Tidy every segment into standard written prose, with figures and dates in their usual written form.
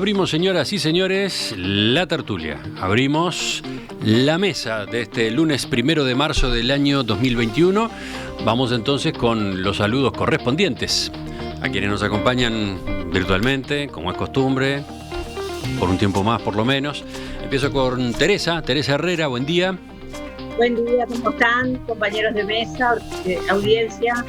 Abrimos, señoras y señores, la tertulia. Abrimos la mesa de este lunes 1 de marzo del año 2021. Vamos entonces con los saludos correspondientes a quienes nos acompañan virtualmente, como es costumbre, por un tiempo más por lo menos. Empiezo con Teresa Herrera, buen día. Buen día, ¿cómo están? Compañeros de mesa, audiencia,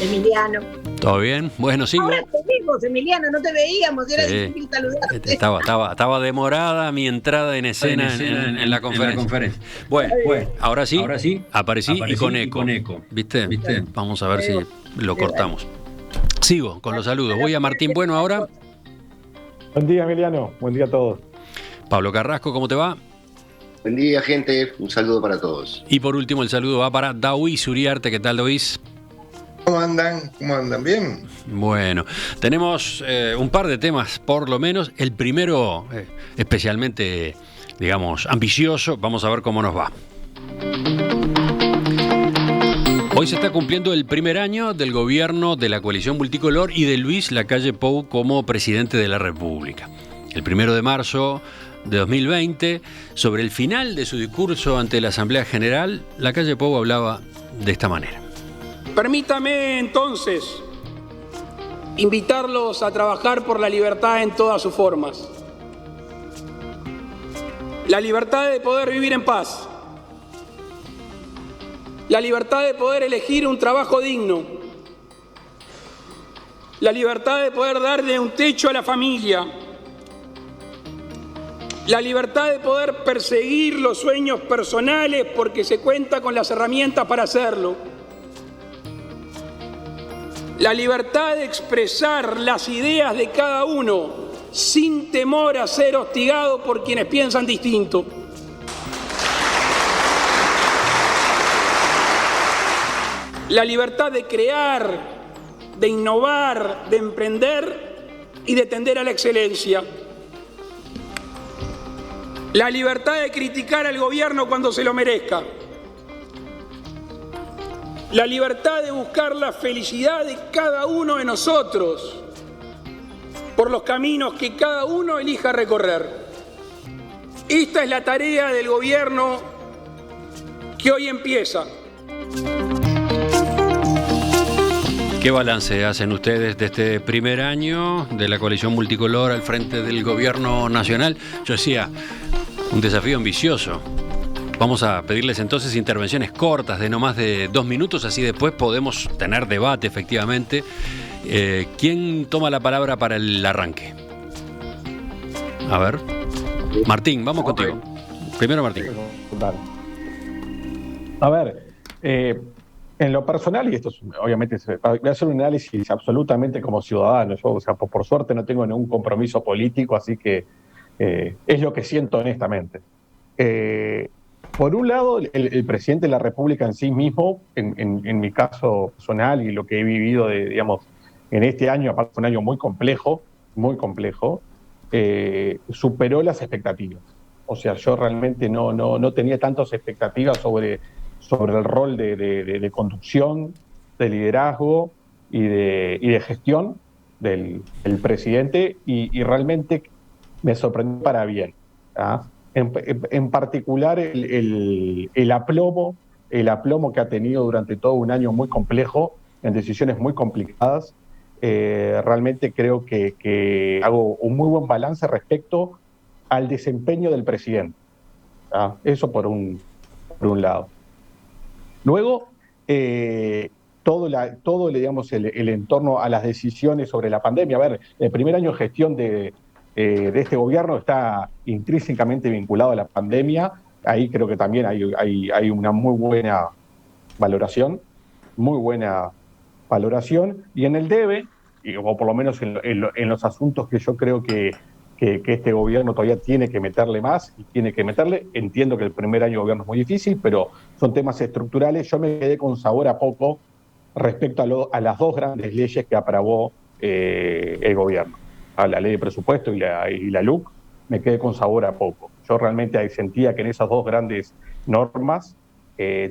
Emiliano. ¿Todo bien? Bueno, sigo. Ahora te vimos, Emiliano, no te veíamos, era difícil saludarte. Estaba demorada mi entrada en escena en la conferencia. Bueno, ahora sí, aparecí y con eco. ¿Viste? Vamos a ver si lo cortamos. Sigo con los saludos. Voy a Martín Bueno ahora. Buen día, Emiliano. Buen día a todos. Pablo Carrasco, ¿cómo te va? Buen día, gente. Un saludo para todos. Y por último, el saludo va para Daoís Uriarte. ¿Qué tal, Daoís? ¿Cómo andan? ¿Bien? Bueno, tenemos un par de temas por lo menos. El primero, especialmente, digamos, ambicioso. Vamos a ver cómo nos va. Hoy se está cumpliendo el primer año del gobierno de la coalición multicolor y de Luis Lacalle Pou como presidente de la República. El 1 de marzo de 2020, sobre el final de su discurso ante la Asamblea General, Lacalle Pou hablaba de esta manera. Permítame entonces invitarlos a trabajar por la libertad en todas sus formas. La libertad de poder vivir en paz. La libertad de poder elegir un trabajo digno. La libertad de poder darle un techo a la familia. La libertad de poder perseguir los sueños personales porque se cuenta con las herramientas para hacerlo. La libertad de expresar las ideas de cada uno sin temor a ser hostigado por quienes piensan distinto. La libertad de crear, de innovar, de emprender y de tender a la excelencia. La libertad de criticar al gobierno cuando se lo merezca. La libertad de buscar la felicidad de cada uno de nosotros por los caminos que cada uno elija recorrer. Esta es la tarea del gobierno que hoy empieza. ¿Qué balance hacen ustedes de este primer año de la coalición multicolor al frente del gobierno nacional? Yo decía, un desafío ambicioso. Vamos a pedirles entonces intervenciones cortas de no más de 2 minutos, así después podemos tener debate efectivamente. ¿Quién toma la palabra para el arranque? A ver. Martín, vamos contigo. Primero Martín. A ver, en lo personal, y esto es, obviamente voy a hacer un análisis absolutamente como ciudadano. Yo, por suerte no tengo ningún compromiso político, así que es lo que siento honestamente. Por un lado, el presidente de la República en sí mismo, en mi caso personal y lo que he vivido, digamos, en este año, aparte fue un año muy complejo, superó las expectativas. O sea, yo realmente no tenía tantas expectativas sobre el rol de conducción, de liderazgo y de gestión del presidente y realmente me sorprendió para bien. ¿Ah? En particular el aplomo que ha tenido durante todo un año muy complejo, en decisiones muy complicadas. Realmente creo que hago un muy buen balance respecto al desempeño del presidente. Eso por un lado. Luego, todo digamos, el entorno a las decisiones sobre la pandemia. A ver, el primer año de gestión de este gobierno está intrínsecamente vinculado a la pandemia. Ahí creo que también hay una muy buena valoración. Y en el debe, o por lo menos en los asuntos que yo creo que este gobierno todavía tiene que meterle más y tiene que meterle. Entiendo que el primer año de gobierno es muy difícil, pero son temas estructurales. Yo me quedé con sabor a poco respecto a las 2 grandes leyes que aprobó el gobierno. A la ley de presupuesto y la LUC, me quedé con sabor a poco. Yo realmente sentía que en esas 2 grandes normas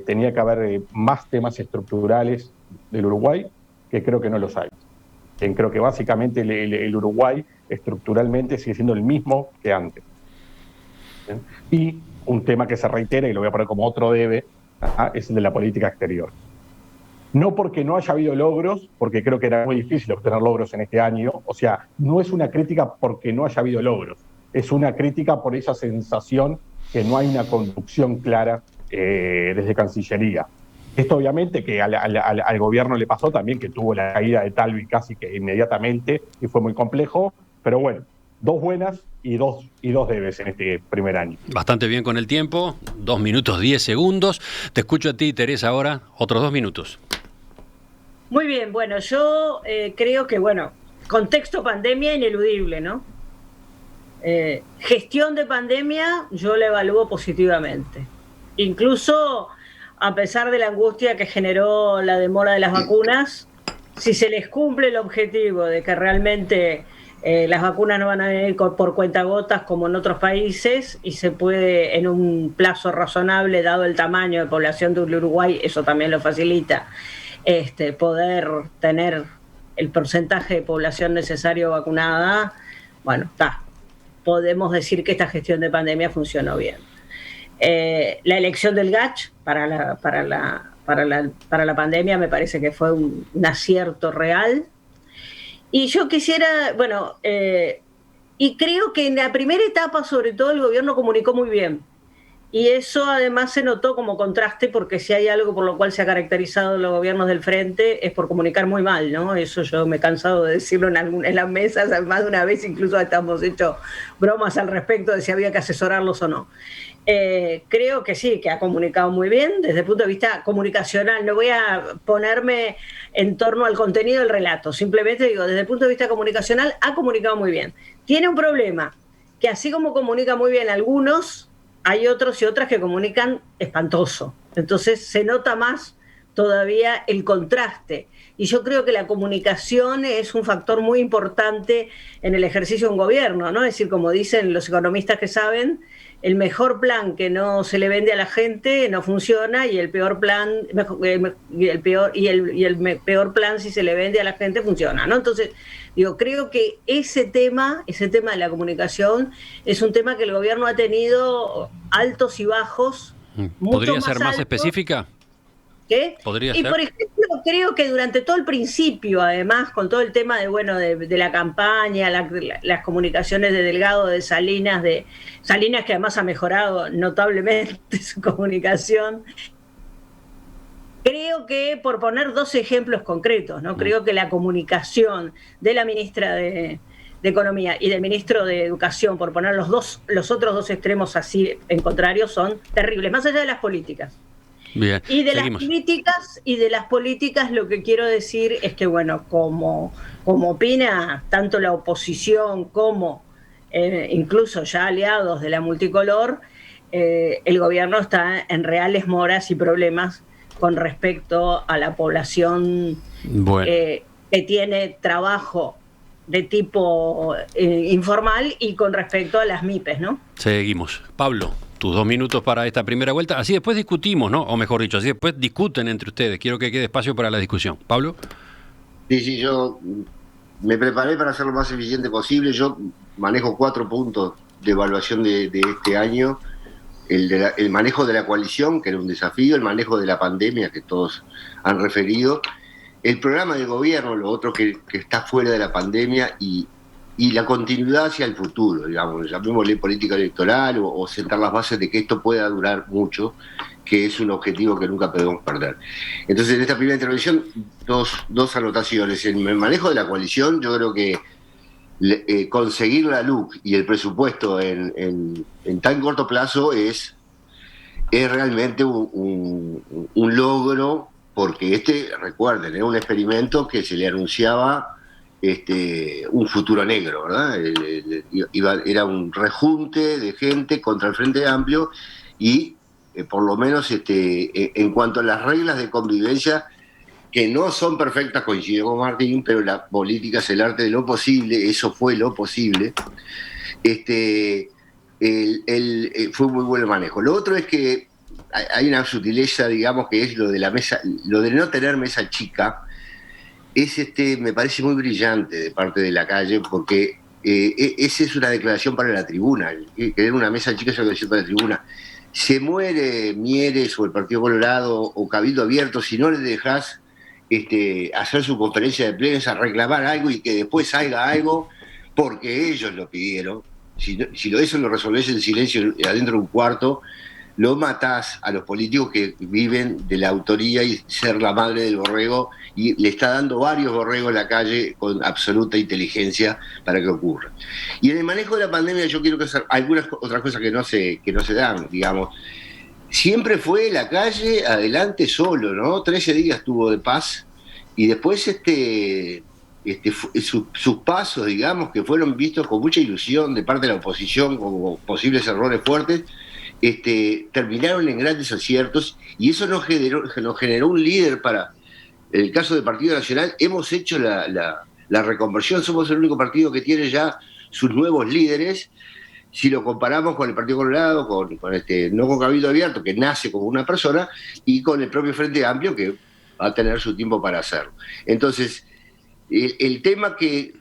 tenía que haber más temas estructurales del Uruguay, que creo que no los hay. Creo que básicamente el Uruguay estructuralmente sigue siendo el mismo que antes. ¿Bien? Y un tema que se reitera, y lo voy a poner como otro debe, es el de la política exterior. No porque no haya habido logros, porque creo que era muy difícil obtener logros en este año, o sea, no es una crítica porque no haya habido logros, es una crítica por esa sensación que no hay una conducción clara desde Cancillería. Esto obviamente que al gobierno le pasó también, que tuvo la caída de Talvi casi que inmediatamente y fue muy complejo, pero bueno, 2 buenas y dos debes en este primer año. Bastante bien con el tiempo, 2 minutos 10 segundos. Te escucho a ti, Teresa, ahora otros 2 minutos. Muy bien, bueno, yo creo que, contexto pandemia ineludible, ¿no? Gestión de pandemia yo la evalúo positivamente. Incluso a pesar de la angustia que generó la demora de las vacunas, si se les cumple el objetivo de que realmente las vacunas no van a venir por cuentagotas como en otros países y se puede en un plazo razonable, dado el tamaño de población de Uruguay, eso también lo facilita, poder tener el porcentaje de población necesario vacunada, podemos decir que esta gestión de pandemia funcionó bien. La elección del GACH para la pandemia me parece que fue un acierto real. Y yo quisiera, y creo que en la primera etapa, sobre todo, el gobierno comunicó muy bien. Y eso además se notó como contraste, porque si hay algo por lo cual se ha caracterizado los gobiernos del frente es por comunicar muy mal, ¿no? Eso yo me he cansado de decirlo en las mesas, más de una vez incluso hemos hecho bromas al respecto de si había que asesorarlos o no. Creo que sí, que ha comunicado muy bien desde el punto de vista comunicacional. No voy a ponerme en torno al contenido del relato, simplemente digo, desde el punto de vista comunicacional ha comunicado muy bien. Tiene un problema, que así como comunica muy bien algunos, hay otros y otras que comunican espantoso. Entonces se nota más todavía el contraste. Y yo creo que la comunicación es un factor muy importante en el ejercicio de un gobierno, ¿no? Es decir, como dicen los economistas que saben, el mejor plan que no se le vende a la gente no funciona, y el peor plan, peor plan si se le vende a la gente funciona, ¿no? Entonces, creo que ese tema de la comunicación es un tema que el gobierno ha tenido altos y bajos. ¿Podría ser más específica? ¿Qué? ¿Podría y ser? Por ejemplo, creo que durante todo el principio, además, con todo el tema de la campaña, las comunicaciones de Delgado, de Salinas, que además ha mejorado notablemente su comunicación. Creo que, por poner 2 ejemplos concretos, ¿no? Creo que la comunicación de la ministra de Economía y del ministro de Educación, por poner los otros 2 extremos así en contrario, son terribles, más allá de las políticas. Bien, Y de seguimos. las políticas lo que quiero decir es que, como opina tanto la oposición como incluso ya aliados de la multicolor, el gobierno está en reales moras y problemas con respecto a la población que tiene trabajo de tipo informal y con respecto a las MIPES, ¿no? Seguimos. Pablo, tus 2 minutos para esta primera vuelta. Así después discutimos, ¿no? O mejor dicho, así después discuten entre ustedes. Quiero que quede espacio para la discusión. Pablo. Sí, yo me preparé para ser lo más eficiente posible. Yo manejo 4 puntos de evaluación de este año. El manejo de la coalición, que era un desafío, el manejo de la pandemia, que todos han referido, el programa de gobierno, lo otro que está fuera de la pandemia, y la continuidad hacia el futuro, digamos, llamémosle política electoral o sentar las bases de que esto pueda durar mucho, que es un objetivo que nunca podemos perder. Entonces, en esta primera intervención, dos anotaciones. En el manejo de la coalición, yo creo que conseguir la LUC y el presupuesto en tan corto plazo es realmente un logro, porque recuerden, era un experimento que se le anunciaba un futuro negro, ¿verdad? Era un rejunte de gente contra el Frente Amplio y por lo menos en cuanto a las reglas de convivencia, que no son perfectas, coincido con Martín, pero la política es el arte de lo posible, eso fue lo posible, fue muy buen manejo. Lo otro es que hay una sutileza, digamos, que es lo de la mesa, lo de no tener mesa chica, me parece muy brillante de parte de la calle, porque esa es una declaración para la tribuna. Querer una mesa chica es una declaración para la tribuna. Se muere Mieres o el Partido Colorado o Cabildo Abierto si no le dejás hacer su conferencia de prensa, reclamar algo y que después salga algo porque ellos lo pidieron. Si eso lo resolvés en silencio adentro de un cuarto, lo matás a los políticos que viven de la autoría y ser la madre del borrego, y le está dando varios borregos en la calle con absoluta inteligencia para que ocurra. Y en el manejo de la pandemia yo quiero hacer algunas otras cosas que no se dan, digamos. Siempre fue la calle adelante solo, ¿no? 13 días tuvo de paz y después sus pasos, digamos, que fueron vistos con mucha ilusión de parte de la oposición como posibles errores fuertes, terminaron en grandes aciertos, y eso nos generó un líder para el caso del Partido Nacional. Hemos hecho la reconversión, somos el único partido que tiene ya sus nuevos líderes. Si lo comparamos con el Partido Colorado, no con Cabildo Abierto, que nace como una persona, y con el propio Frente Amplio, que va a tener su tiempo para hacerlo. Entonces, el tema que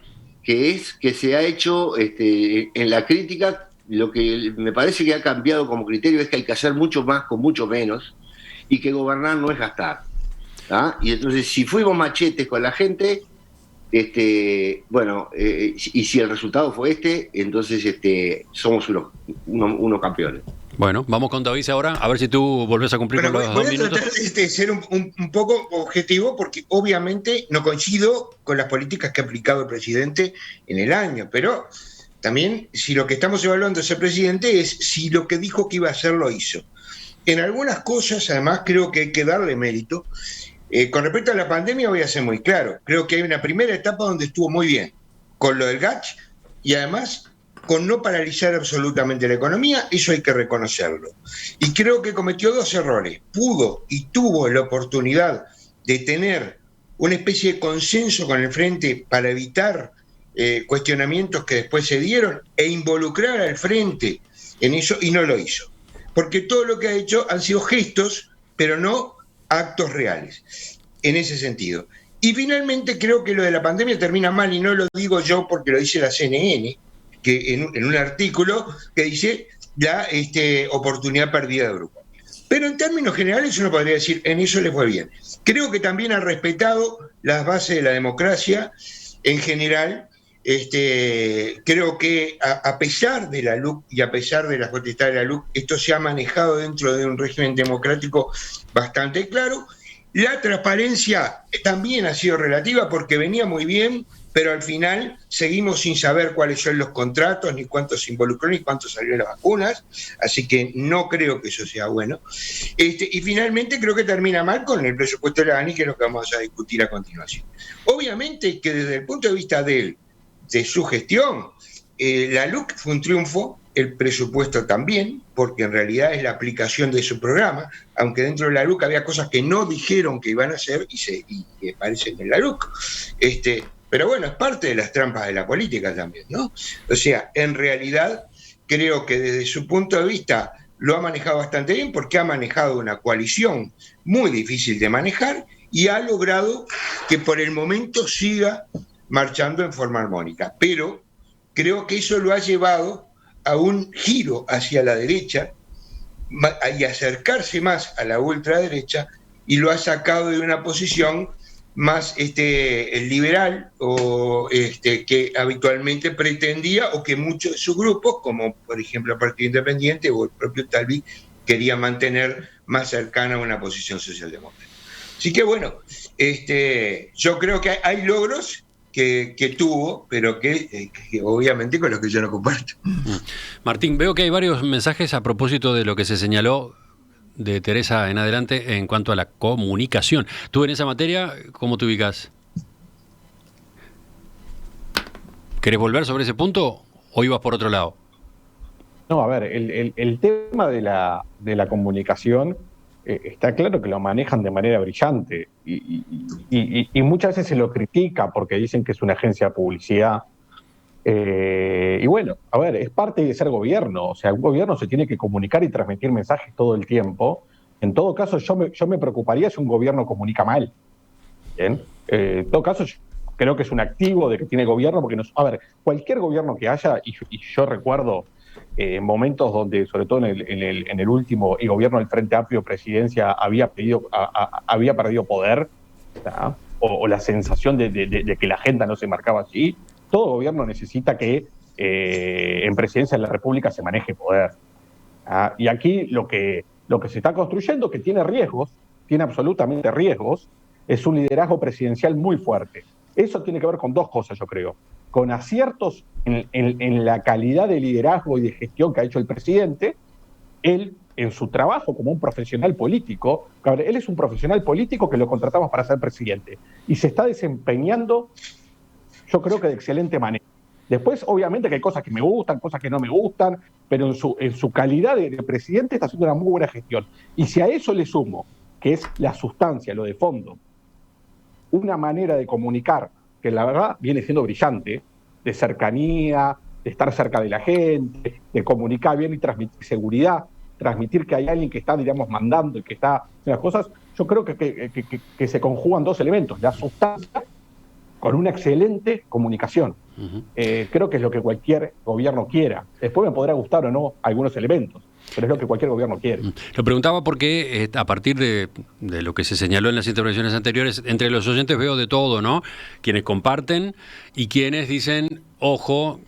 se ha hecho en la crítica, lo que me parece que ha cambiado como criterio es que hay que hacer mucho más con mucho menos, y que gobernar no es gastar. Y entonces, si fuimos machetes con la gente, y si el resultado fue entonces somos unos campeones. Bueno, vamos con David ahora, a ver si tú volvés a cumplir con los 2 minutos. Voy a tratar de ser un poco objetivo, porque obviamente no coincido con las políticas que ha aplicado el presidente en el año, pero también, si lo que estamos evaluando ese presidente es si lo que dijo que iba a hacer lo hizo. En algunas cosas, además, creo que hay que darle mérito. Con respecto a la pandemia, voy a ser muy claro. Creo que hay una primera etapa donde estuvo muy bien, con lo del GACH, y además con no paralizar absolutamente la economía. Eso hay que reconocerlo. Y creo que cometió 2 errores. Pudo y tuvo la oportunidad de tener una especie de consenso con el Frente para evitar cuestionamientos que después se dieron, e involucrar al Frente en eso, y no lo hizo. Porque todo lo que ha hecho han sido gestos, pero no actos reales, en ese sentido. Y finalmente creo que lo de la pandemia termina mal, y no lo digo yo porque lo dice la CNN, que en un artículo que dice la oportunidad perdida de Europa. Pero en términos generales uno podría decir, en eso le fue bien. Creo que también ha respetado las bases de la democracia en general. Creo que a pesar de la LUC y a pesar de las potestades de la LUC, esto se ha manejado dentro de un régimen democrático bastante claro. La transparencia también ha sido relativa, porque venía muy bien, pero al final seguimos sin saber cuáles son los contratos, ni cuánto se involucró, ni cuánto salió de las vacunas, así que no creo que eso sea bueno. Y finalmente creo que termina mal con el presupuesto de la ANI, que es lo que vamos a discutir a continuación. Obviamente que desde el punto de vista de su gestión, la LUC fue un triunfo, el presupuesto también, porque en realidad es la aplicación de su programa, aunque dentro de la LUC había cosas que no dijeron que iban a hacer y aparecen en la LUC. Pero bueno, es parte de las trampas de la política también, ¿no? O sea, en realidad creo que desde su punto de vista lo ha manejado bastante bien, porque ha manejado una coalición muy difícil de manejar y ha logrado que por el momento siga marchando en forma armónica. Pero creo que eso lo ha llevado a un giro hacia la derecha y acercarse más a la ultraderecha, y lo ha sacado de una posición más liberal o que habitualmente pretendía, o que muchos de sus grupos, como por ejemplo el Partido Independiente o el propio Talvi, quería mantener más cercana a una posición socialdemócrata. Así que bueno, yo creo que hay logros que tuvo, pero que obviamente con los que yo no comparto. Martín, veo que hay varios mensajes a propósito de lo que se señaló de Teresa en adelante en cuanto a la comunicación. Tú en esa materia, ¿cómo te ubicas? ¿Querés volver sobre ese punto o ibas por otro lado? No, a ver, el tema de la comunicación está claro que lo manejan de manera brillante y muchas veces se lo critica porque dicen que es una agencia de publicidad. Y bueno, a ver, es parte de ser gobierno. O sea, un gobierno se tiene que comunicar y transmitir mensajes todo el tiempo. En todo caso, yo me preocuparía si un gobierno comunica mal. ¿Bien? En todo caso, creo que es un activo de que tiene gobierno, porque a ver, cualquier gobierno que haya, y yo recuerdo momentos donde, sobre todo en el último gobierno del Frente Amplio Presidencia, había perdido poder, ¿tá? O la sensación de que la agenda no se marcaba así. Todo gobierno necesita que en presidencia de la República se maneje poder. ¿Tá? Y aquí lo que se está construyendo, que tiene riesgos, tiene absolutamente riesgos, es un liderazgo presidencial muy fuerte. Eso tiene que ver con dos cosas, yo creo. Con aciertos en la calidad de liderazgo y de gestión que ha hecho el presidente, él en su trabajo como un profesional político, él es un profesional político que lo contratamos para ser presidente y se está desempeñando, yo creo que de excelente manera. Después, obviamente, que hay cosas que me gustan, cosas que no me gustan, pero en su calidad de presidente está haciendo una muy buena gestión. Y si a eso le sumo, que es la sustancia, lo de fondo, una manera de comunicar que la verdad viene siendo brillante, de cercanía, de estar cerca de la gente, de comunicar bien y transmitir seguridad, transmitir que hay alguien que está, digamos, mandando y que está haciendo las cosas. Yo creo que se conjugan dos elementos, la sustancia con una excelente comunicación. Creo que es lo que cualquier gobierno quiera. Después me podrá gustar o no algunos elementos, pero es lo que cualquier gobierno quiere. Lo preguntaba porque a partir de lo que se señaló en las intervenciones anteriores, entre los oyentes veo de todo, ¿no? Quienes comparten y quienes dicen, ojo,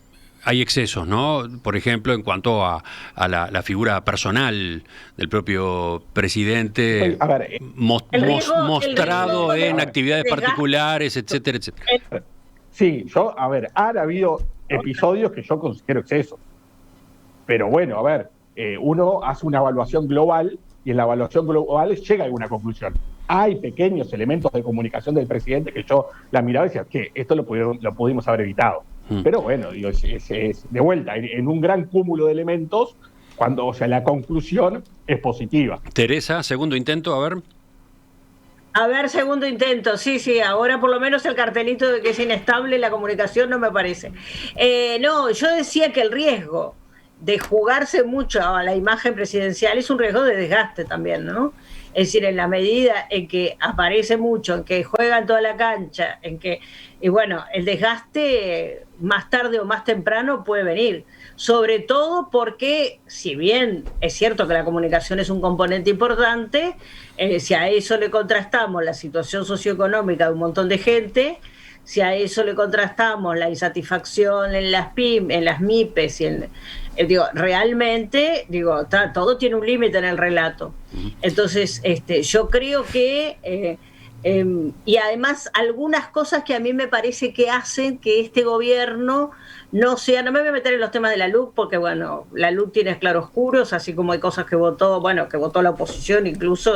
hay excesos, ¿no? Por ejemplo, en cuanto a la figura personal del propio presidente, a ver, mostrado en actividades particulares, etcétera, etcétera. Sí, han habido episodios que yo considero excesos. Pero bueno, a ver, uno hace una evaluación global y en la evaluación global llega a alguna conclusión. Hay pequeños elementos de comunicación del presidente que yo la miraba y decía, que esto lo pudimos haber evitado. Pero bueno, digo, es de vuelta, en un gran cúmulo de elementos, la conclusión es positiva. Teresa, segundo intento, a ver. A ver, segundo intento, sí, ahora por lo menos el cartelito de que es inestable la comunicación no me parece. No, yo decía que el riesgo de jugarse mucho a la imagen presidencial es un riesgo de desgaste también, ¿no? Es decir, en la medida en que aparece mucho, en que juegan toda la cancha, y bueno, el desgaste más tarde o más temprano puede venir. Sobre todo porque, si bien es cierto que la comunicación es un componente importante, si a eso le contrastamos la situación socioeconómica de un montón de gente, si a eso le contrastamos la insatisfacción en las pymes, en las MIPES, realmente, todo tiene un límite en el relato. Entonces, yo creo que, y además algunas cosas que a mí me parece que hacen que este gobierno no me voy a meter en los temas de la LUC, porque bueno, la LUC tiene claroscuros, así como hay cosas que votó la oposición incluso,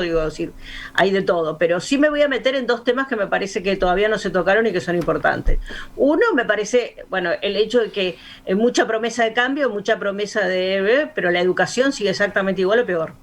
hay de todo, pero sí me voy a meter en dos temas que me parece que todavía no se tocaron y que son importantes. Uno, me parece, el hecho de que mucha promesa de cambio, mucha promesa pero la educación sigue exactamente igual o peor.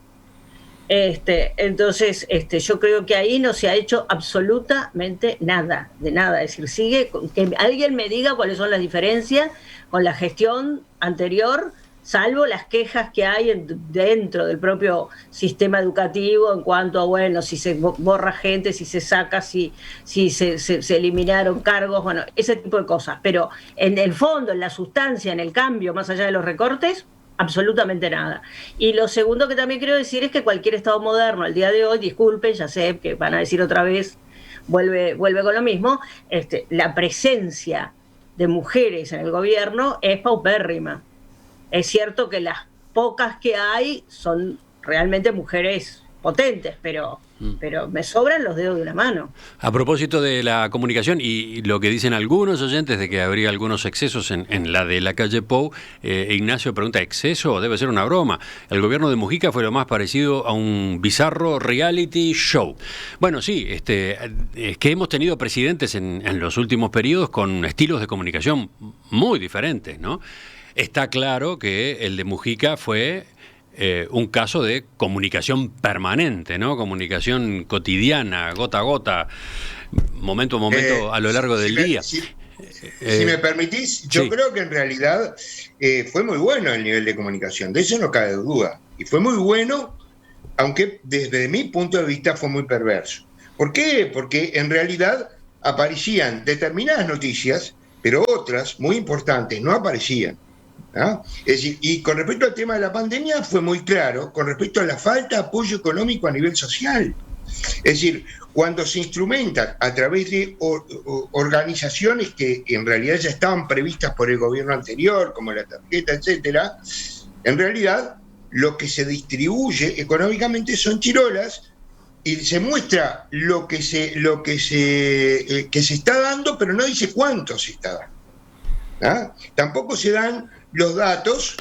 Entonces, yo creo que ahí no se ha hecho absolutamente nada, de nada. Es decir, sigue, que alguien me diga cuáles son las diferencias con la gestión anterior, salvo las quejas que hay dentro del propio sistema educativo en cuanto a, si se borra gente, si se saca, si se eliminaron cargos, ese tipo de cosas. Pero en el fondo, en la sustancia, en el cambio, más allá de los recortes, absolutamente nada. Y lo segundo que también quiero decir es que cualquier Estado moderno al día de hoy, disculpen, ya sé que van a decir otra vez, vuelve con lo mismo, la presencia de mujeres en el gobierno es paupérrima. Es cierto que las pocas que hay son realmente mujeres potentes, pero me sobran los dedos de una mano. A propósito de la comunicación y lo que dicen algunos oyentes de que habría algunos excesos en la de la calle Pou, Ignacio pregunta, ¿exceso? Debe ser una broma. El gobierno de Mujica fue lo más parecido a un bizarro reality show. Bueno, sí, es que hemos tenido presidentes en los últimos periodos con estilos de comunicación muy diferentes, ¿no? Está claro que el de Mujica fue un caso de comunicación permanente, ¿no? Comunicación cotidiana, gota a gota, momento a momento a lo largo del día. Si me permitís, yo creo que en realidad fue muy bueno el nivel de comunicación, de eso no cabe duda. Y fue muy bueno, aunque desde mi punto de vista fue muy perverso. ¿Por qué? Porque en realidad aparecían determinadas noticias, pero otras, muy importantes, no aparecían. ¿Ah? Es decir, y con respecto al tema de la pandemia fue muy claro, con respecto a la falta de apoyo económico a nivel social. Es decir, cuando se instrumenta a través de organizaciones que en realidad ya estaban previstas por el gobierno anterior, como la tarjeta, etcétera, en realidad lo que se distribuye económicamente son chirolas y se muestra que se está dando, pero no dice cuánto se está dando. ¿Ah? Tampoco se dan los datos,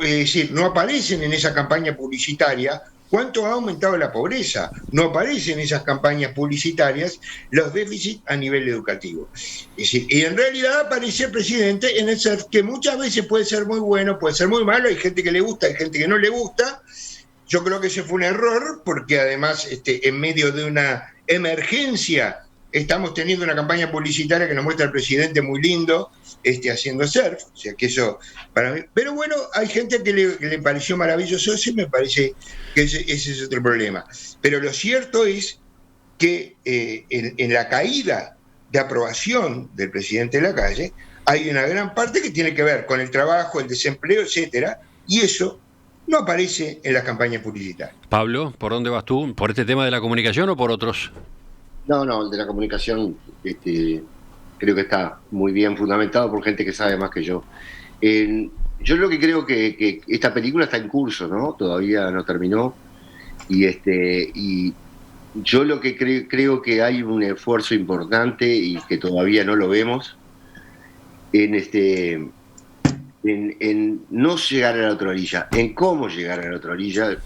es decir, no aparecen en esa campaña publicitaria cuánto ha aumentado la pobreza, no aparecen en esas campañas publicitarias los déficits a nivel educativo. Es decir, y en realidad aparece el presidente en el ser que muchas veces puede ser muy bueno, puede ser muy malo, hay gente que le gusta, hay gente que no le gusta. Yo creo que ese fue un error, porque además en medio de una emergencia estamos teniendo una campaña publicitaria que nos muestra al presidente muy lindo, haciendo surf, o sea que eso para mí. Pero bueno, hay gente que le pareció maravilloso eso y me parece que ese es otro problema. Pero lo cierto es que en la caída de aprobación del presidente Lacalle hay una gran parte que tiene que ver con el trabajo, el desempleo, etcétera, y eso no aparece en las campañas publicitarias. Pablo, ¿por dónde vas tú? ¿Por este tema de la comunicación o por otros? No, el de la comunicación creo que está muy bien fundamentado por gente que sabe más que yo. Yo lo que creo que esta película está en curso, ¿no? Todavía no terminó. Y yo lo que creo que hay un esfuerzo importante y que todavía no lo vemos en no llegar a la otra orilla, en cómo llegar a la otra orilla,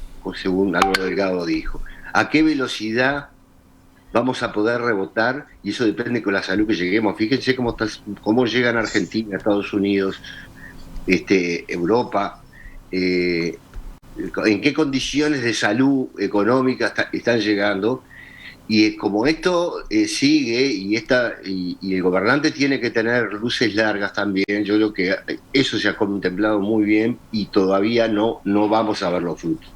según Álvaro Delgado dijo. ¿A qué velocidad vamos a poder rebotar? Y eso depende con la salud que lleguemos. Fíjense cómo llegan Argentina, Estados Unidos, Europa, en qué condiciones de salud económica están llegando. Y como esto sigue y el gobernante tiene que tener luces largas también, yo creo que eso se ha contemplado muy bien y todavía no vamos a ver los frutos.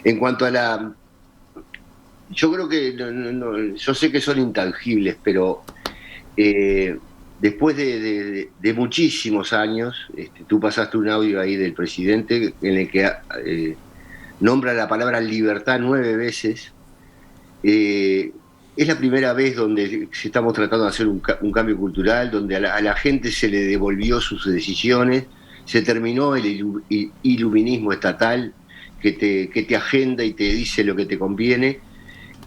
En cuanto a yo creo que yo sé que son intangibles, pero después de muchísimos años, tú pasaste un audio ahí del presidente en el que nombra la palabra libertad 9 veces. Es la primera vez donde estamos tratando de hacer un cambio cultural, donde a la gente se le devolvió sus decisiones, se terminó el iluminismo estatal que te agenda y te dice lo que te conviene,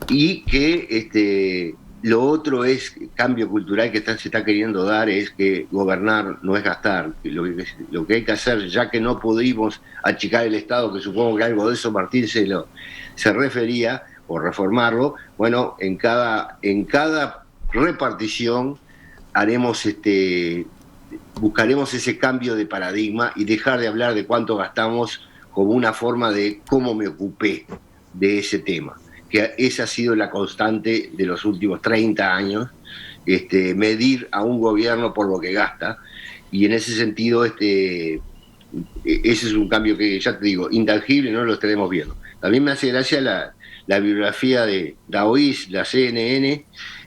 y que lo otro es cambio cultural que se está queriendo dar, es que gobernar no es gastar. Lo que hay que hacer, ya que no pudimos achicar el Estado, que supongo que algo de eso Martín se refería, o reformarlo, bueno, en cada repartición buscaremos ese cambio de paradigma y dejar de hablar de cuánto gastamos como una forma de cómo me ocupé de ese tema, que esa ha sido la constante de los últimos 30 años, medir a un gobierno por lo que gasta, y en ese sentido ese es un cambio que, ya te digo, intangible, no lo estaremos viendo. También me hace gracia la biografía de Daoís, la CNN,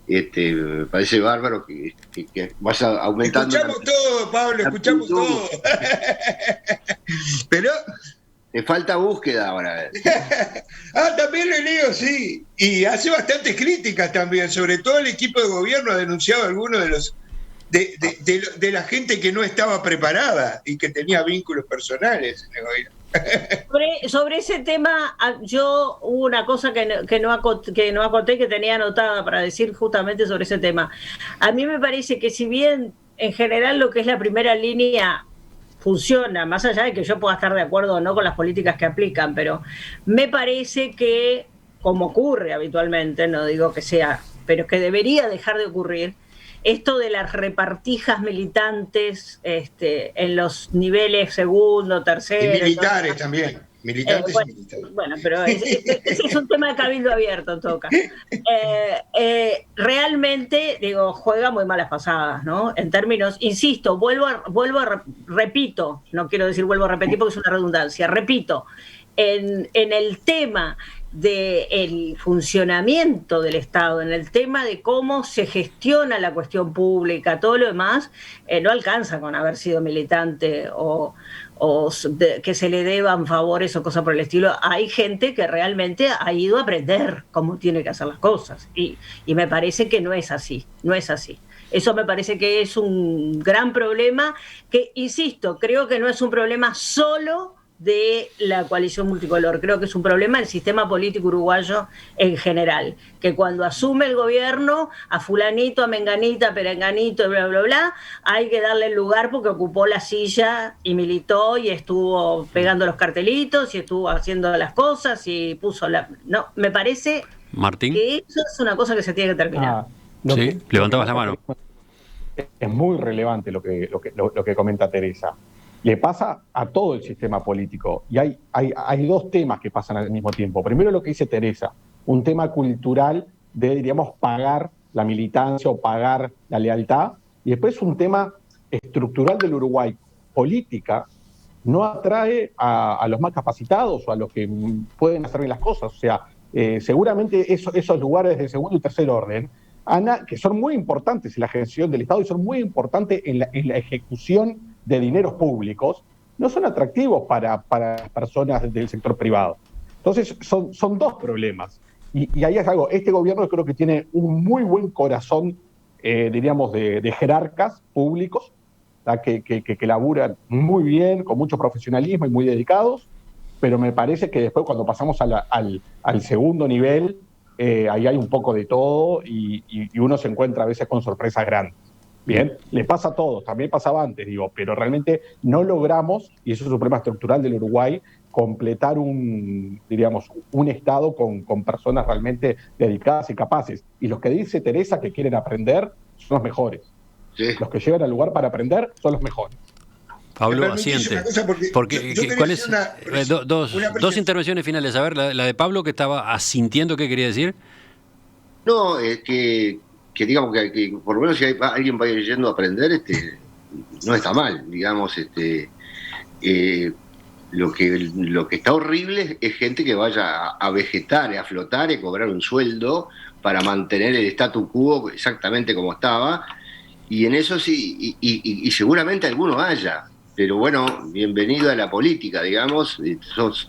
me parece bárbaro que vas aumentando. Escuchamos todo, Pablo, escuchamos todo. Pero te falta búsqueda ahora. También lo leo, sí. Y hace bastantes críticas también, sobre todo el equipo de gobierno ha denunciado algunos de los de la gente que no estaba preparada y que tenía vínculos personales en el gobierno. Sobre ese tema, yo hubo una cosa que no acoté, que tenía anotada para decir justamente sobre ese tema. A mí me parece que si bien en general lo que es la primera línea funciona, más allá de que yo pueda estar de acuerdo o no con las políticas que aplican, pero me parece que, como ocurre habitualmente, no digo que sea, pero que debería dejar de ocurrir, esto de las repartijas militantes en los niveles segundo, tercero... Y militares también, militantes y militares. Bueno, pero ese es un tema de cabildo abierto en todo caso. Realmente, juega muy malas pasadas, ¿no? En términos, insisto, repito, no quiero decir vuelvo a repetir porque es una redundancia, repito, en el tema del funcionamiento del Estado, en el tema de cómo se gestiona la cuestión pública, todo lo demás, no alcanza con haber sido militante o que se le deban favores o cosas por el estilo. Hay gente que realmente ha ido a aprender cómo tiene que hacer las cosas y me parece que no es así. Eso me parece que es un gran problema que, insisto, creo que no es un problema solo de la coalición multicolor, creo que es un problema del sistema político uruguayo en general, que cuando asume el gobierno a fulanito, a menganita, a perenganito, bla, bla, bla, hay que darle el lugar porque ocupó la silla y militó y estuvo pegando los cartelitos y estuvo haciendo las cosas y puso la... No, me parece Martín, que eso es una cosa que se tiene que terminar. Sí, levantabas la mano. Es muy relevante lo que comenta Teresa. Le pasa a todo el sistema político. Y hay dos temas que pasan al mismo tiempo. Primero lo que dice Teresa, un tema cultural de, diríamos, pagar la militancia o pagar la lealtad. Y después un tema estructural del Uruguay. Política no atrae a los más capacitados o a los que pueden hacer bien las cosas. O sea, seguramente esos lugares de segundo y tercer orden, Ana, que son muy importantes en la gestión del Estado y son muy importantes en la ejecución de dineros públicos, no son atractivos para personas del sector privado. Entonces, son dos problemas. Y ahí es algo, este gobierno creo que tiene un muy buen corazón, diríamos, de jerarcas públicos, que laburan muy bien, con mucho profesionalismo y muy dedicados, pero me parece que después cuando pasamos al segundo nivel, ahí hay un poco de todo y uno se encuentra a veces con sorpresas grandes. Bien, le pasa a todos, también pasaba antes, pero realmente no logramos, y eso es un problema estructural del Uruguay, completar un Estado con personas realmente dedicadas y capaces. Y los que dice Teresa que quieren aprender son los mejores. Sí. Los que llegan al lugar para aprender son los mejores. Pablo, asiente. ¿Cuál es? Dos intervenciones finales. A ver, la de Pablo, que estaba asintiendo, ¿qué quería decir? No, que digamos que por lo menos si alguien va yendo a aprender, no está mal, digamos, lo que está horrible es gente que vaya a vegetar, a flotar y a cobrar un sueldo para mantener el statu quo exactamente como estaba, y en eso sí, y seguramente alguno haya, pero bueno, bienvenido a la política, digamos,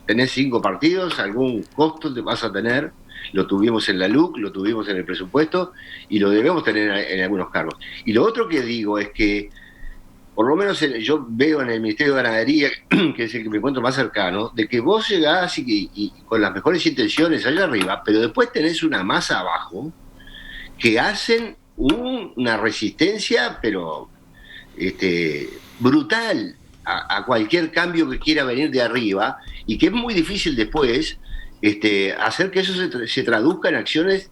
tenés 5 partidos, algún costo te vas a tener. Lo tuvimos en la LUC, lo tuvimos en el presupuesto y lo debemos tener en algunos cargos. Y lo otro que digo es que, por lo menos yo veo en el Ministerio de Ganadería, que es el que me encuentro más cercano, de que vos llegás y con las mejores intenciones allá arriba, pero después tenés una masa abajo que hacen una resistencia, pero brutal a cualquier cambio que quiera venir de arriba y que es muy difícil después hacer que eso se traduzca en acciones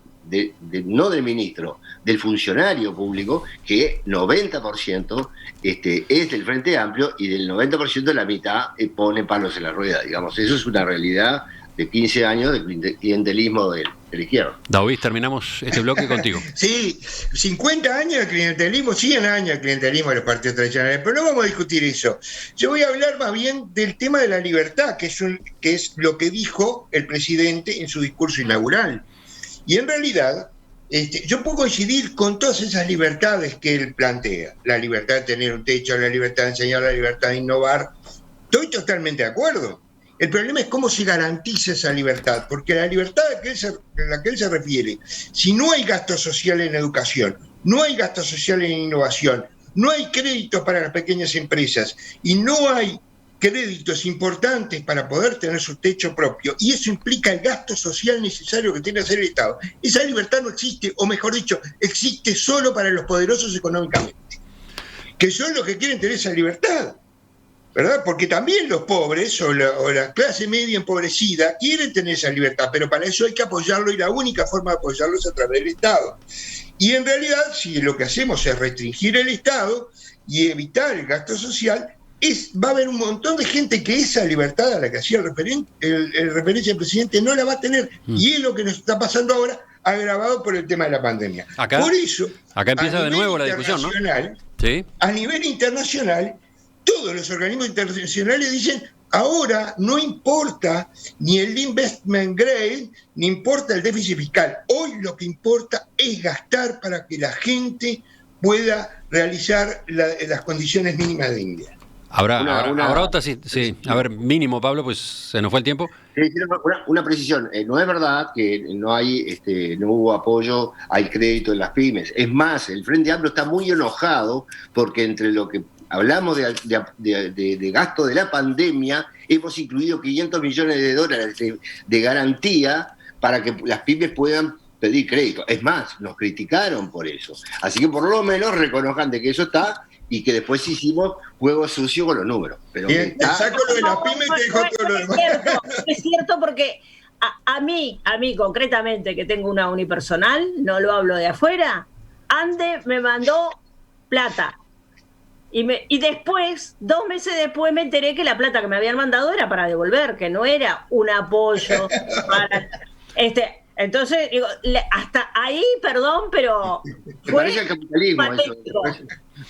no del ministro, del funcionario público, que 90% es del Frente Amplio y del 90% la mitad pone palos en la rueda, digamos. Eso es una realidad de 15 años de clientelismo de la izquierda. David, terminamos este bloque contigo. Sí, 50 años de clientelismo, 100 años de clientelismo de los partidos tradicionales, pero no vamos a discutir eso. Yo voy a hablar más bien del tema de la libertad, que es lo que dijo el presidente en su discurso inaugural. Y en realidad, yo puedo coincidir con todas esas libertades que él plantea. La libertad de tener un techo, la libertad de enseñar, la libertad de innovar. Estoy totalmente de acuerdo. El problema es cómo se garantiza esa libertad, porque la libertad a la que él se refiere, si no hay gasto social en educación, no hay gasto social en innovación, no hay créditos para las pequeñas empresas y no hay créditos importantes para poder tener su techo propio, y eso implica el gasto social necesario que tiene que hacer el Estado, esa libertad no existe, o mejor dicho, existe solo para los poderosos económicamente, que son los que quieren tener esa libertad, ¿verdad? Porque también los pobres o la clase media empobrecida quieren tener esa libertad, pero para eso hay que apoyarlo y la única forma de apoyarlo es a través del Estado. Y en realidad, si lo que hacemos es restringir el Estado y evitar el gasto social, va a haber un montón de gente que esa libertad a la que hacía el referencia del presidente no la va a tener. Y es lo que nos está pasando ahora, agravado por el tema de la pandemia. Por eso, acá empieza de nuevo la discusión, ¿no? Sí. A nivel internacional, todos los organismos internacionales dicen Ahora no importa ni el investment grade, ni importa el déficit fiscal. Hoy lo que importa es gastar para que la gente pueda realizar las condiciones mínimas de ingreso. Habrá otra, sí. A ver, mínimo, Pablo, pues se nos fue el tiempo. Una precisión. No es verdad que no hubo apoyo al crédito en las pymes. Es más, el Frente Amplio está muy enojado porque entre lo que hablamos de gasto de la pandemia, hemos incluido $500 millones de garantía para que las pymes puedan pedir crédito. Es más, nos criticaron por eso. Así que por lo menos reconozcan de que eso está y que después hicimos juego sucio con los números. Pero bien, te saco lo de las pymes y te dejo todo lo demás. Es cierto porque a mí concretamente, que tengo una unipersonal, no lo hablo de afuera, Ande me mandó plata. Y después, 2 meses después, me enteré que la plata que me habían mandado era para devolver, que no era un apoyo para... Entonces, digo, hasta ahí, perdón, pero se parece al capitalismo patético. Eso.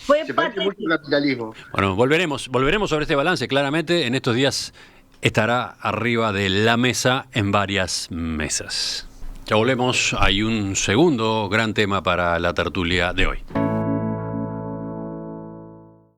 Fue se parece mucho al capitalismo. Bueno, volveremos sobre este balance. Claramente, en estos días estará arriba de la mesa en varias mesas. Ya volvemos. Hay un segundo gran tema para la tertulia de hoy.